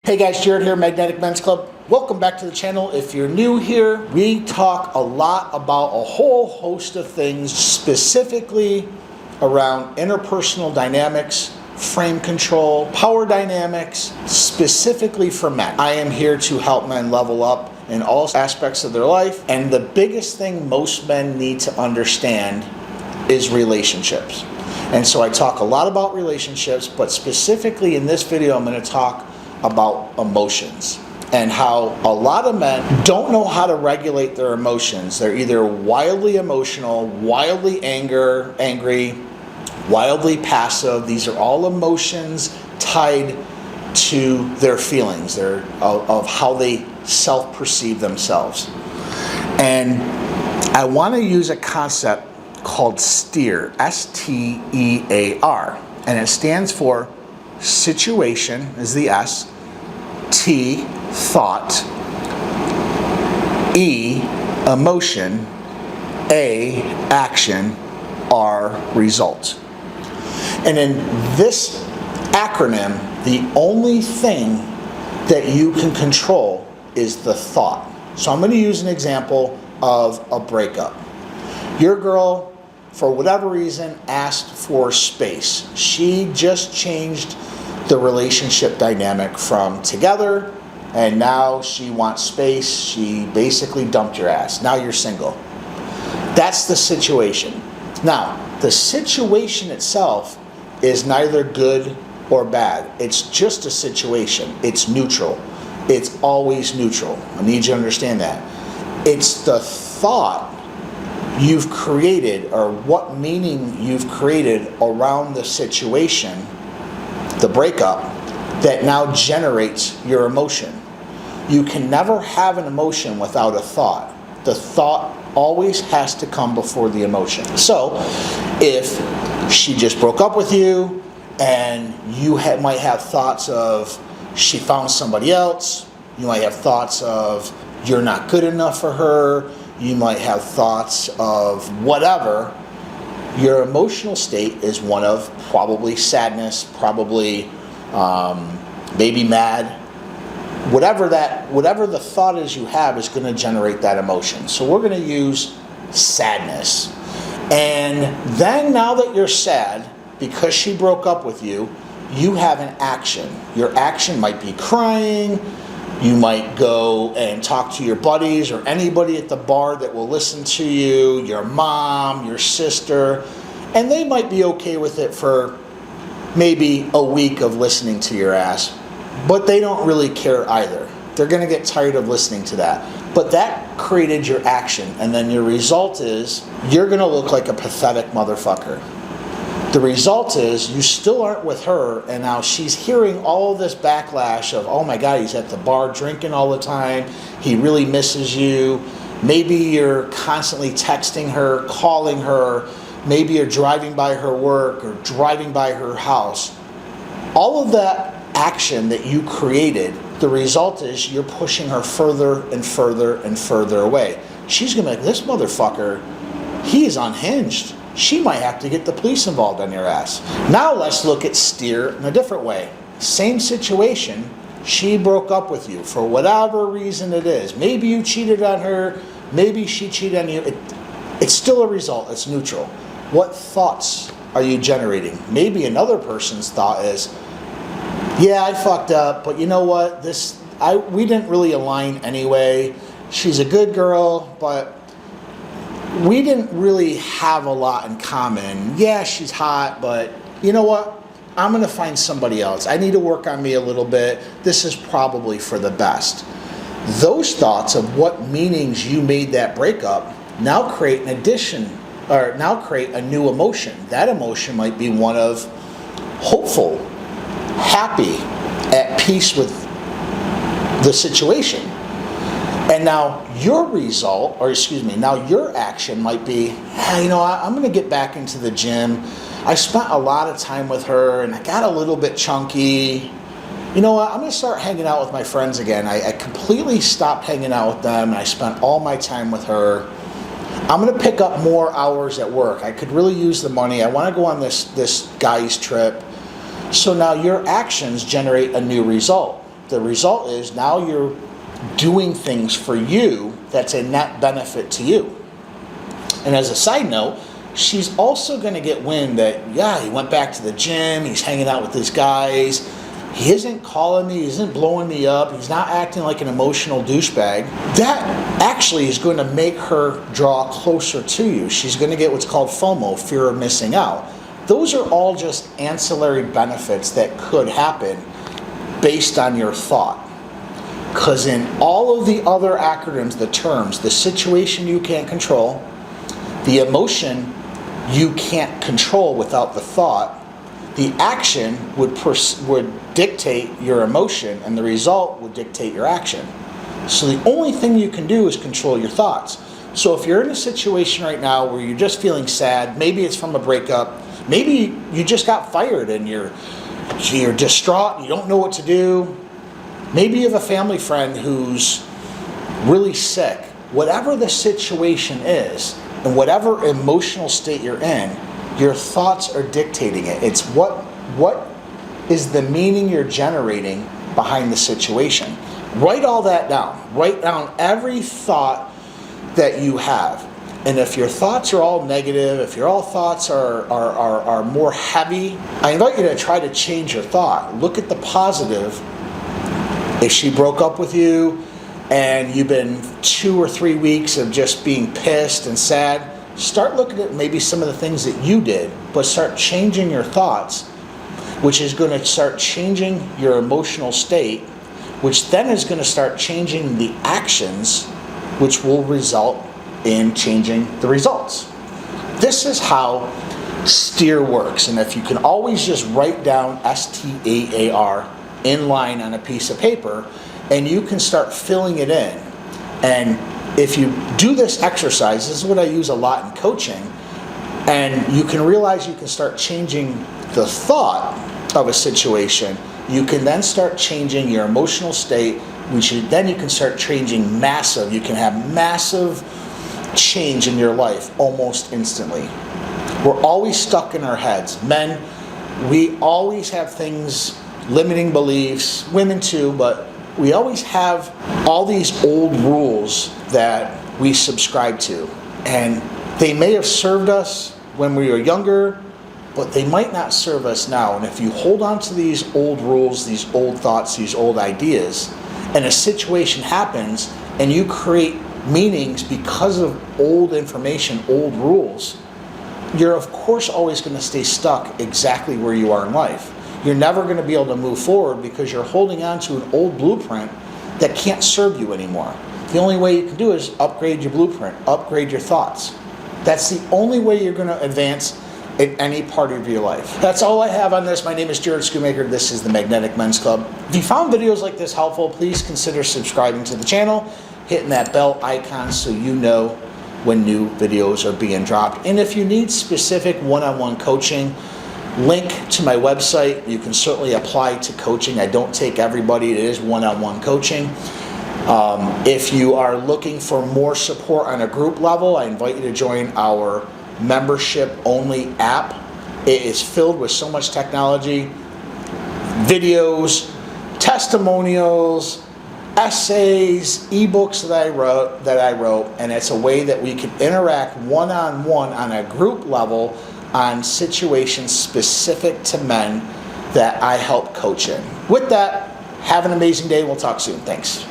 Hey guys, Jared here, Magnetic Men's Club. Welcome back to the channel. If you're new here, we talk a lot about a whole host of things, specifically around interpersonal dynamics, frame control, power dynamics, specifically for men. I am here to help men level up in all aspects of their life, and the biggest thing most men need to understand is relationships. And so I talk a lot about relationships, but specifically in this video, I'm going to talk about emotions and how a lot of men don't know how to regulate their emotions. They're either wildly emotional, wildly angry, wildly passive. These are all emotions tied to their feelings, of how they self-perceive themselves. And I want to use a concept called STEAR, S-T-E-A-R, and it stands for situation is the S, T, thought, E, emotion, A, action, R, result. And in this acronym, the only thing that you can control is the thought. So I'm going to use an example of a breakup. Your girl, for whatever reason, asked for space. She just changed the relationship dynamic from together, and now she wants space. She basically dumped your ass. Now you're single. That's the situation. Now, the situation itself is neither good or bad. It's just a situation. It's neutral. It's always neutral. I need you to understand that. It's the thought you've created, or what meaning you've created around the situation, the breakup, that now generates your emotion. You can never have an emotion without a thought. The thought always has to come before the emotion. So if she just broke up with you and you might have thoughts of she found somebody else, you might have thoughts of you're not good enough for her, you might have thoughts of whatever, your emotional state is one of probably sadness, probably maybe mad. Whatever the thought is you have is going to generate that emotion. So we're going to use sadness. And then now that you're sad, because she broke up with you, you have an action. Your action might be crying. You might go and talk to your buddies or anybody at the bar that will listen to you, your mom, your sister, and they might be okay with it for maybe a week of listening to your ass, but they don't really care either. They're going to get tired of listening to that. But that created your action, and then your result is you're going to look like a pathetic motherfucker. The result is you still aren't with her, and now she's hearing all of this backlash of, oh my God, he's at the bar drinking all the time, he really misses you. Maybe you're constantly texting her, calling her, maybe you're driving by her work or driving by her house. All of that action that you created, the result is you're pushing her further and further and further away. She's going to be like, this motherfucker, he is unhinged. She might have to get the police involved on your ass. Now let's look at STEAR in a different way. Same situation. She broke up with you for whatever reason it is. Maybe you cheated on her. Maybe she cheated on you. It's still a result. It's neutral. What thoughts are you generating? Maybe another person's thought is, yeah, I fucked up, but you know what? We didn't really align anyway. She's a good girl, but we didn't really have a lot in common. Yeah, she's hot, but you know what? I'm going to find somebody else. I need to work on me a little bit. This is probably for the best. Those thoughts of what meanings you made that breakup now create a new emotion. That emotion might be one of hopeful, happy, at peace with the situation. And now your result, now your action might be, hey, I'm going to get back into the gym. I spent a lot of time with her and I got a little bit chunky. You know what? I'm going to start hanging out with my friends again. I completely stopped hanging out with them and I spent all my time with her. I'm going to pick up more hours at work. I could really use the money. I want to go on this guy's trip. So now your actions generate a new result. the result is now you're doing things for you that's a net benefit to you. And as a side note, she's also going to get wind that, yeah, he went back to the gym, he's hanging out with his guys, he isn't calling me, he isn't blowing me up, he's not acting like an emotional douchebag. That actually is going to make her draw closer to you. She's going to get what's called FOMO, fear of missing out. Those are all just ancillary benefits that could happen based on your thought. Because in all of the other acronyms, the terms, the situation you can't control, the emotion you can't control without the thought, the action would dictate your emotion, and the result would dictate your action. So the only thing you can do is control your thoughts. So if you're in a situation right now where you're just feeling sad, maybe it's from a breakup, maybe you just got fired and you're distraught, you don't know what to do, maybe you have a family friend who's really sick, whatever the situation is, and whatever emotional state you're in, your thoughts are dictating it. It's what is the meaning you're generating behind the situation. Write all that down. Write down every thought that you have. And if your thoughts are all negative, if your all thoughts are more heavy, I invite you to try to change your thought. Look at the positive. If she broke up with you and you've been 2 or 3 weeks of just being pissed and sad, start looking at maybe some of the things that you did, but start changing your thoughts, which is going to start changing your emotional state, which then is going to start changing the actions, which will result in changing the results. This is how STEAR works. And if you can always just write down STEAR in line on a piece of paper, and you can start filling it in. And if you do this exercise, this is what I use a lot in coaching, and you can realize you can start changing the thought of a situation, you can then start changing your emotional state, which then you can start changing massive. You can have massive change in your life almost instantly. We're always stuck in our heads. Men, we always have things, limiting beliefs, women too, but we always have all these old rules that we subscribe to. And they may have served us when we were younger, but they might not serve us now. And if you hold on to these old rules, these old thoughts, these old ideas, and a situation happens and you create meanings because of old information, old rules, you're of course always going to stay stuck exactly where you are in life. You're never going to be able to move forward because you're holding on to an old blueprint that can't serve you anymore. The only way you can do is upgrade your blueprint, upgrade your thoughts. That's the only way you're going to advance in any part of your life. That's all I have on this. My name is Jared Schoonmaker. This is the Magnetic Men's Club. If you found videos like this helpful, please consider subscribing to the channel, hitting that bell icon so you know when new videos are being dropped. And if you need specific one-on-one coaching, link to my website. You can certainly apply to coaching. I don't take everybody. It is one-on-one coaching. If you are looking for more support on a group level, I invite you to join our membership-only app. It is filled with so much technology, videos, testimonials, essays, ebooks that I wrote, and it's a way that we can interact one-on-one on a group level on situations specific to men that I help coach in. With that, have an amazing day. We'll talk soon. Thanks.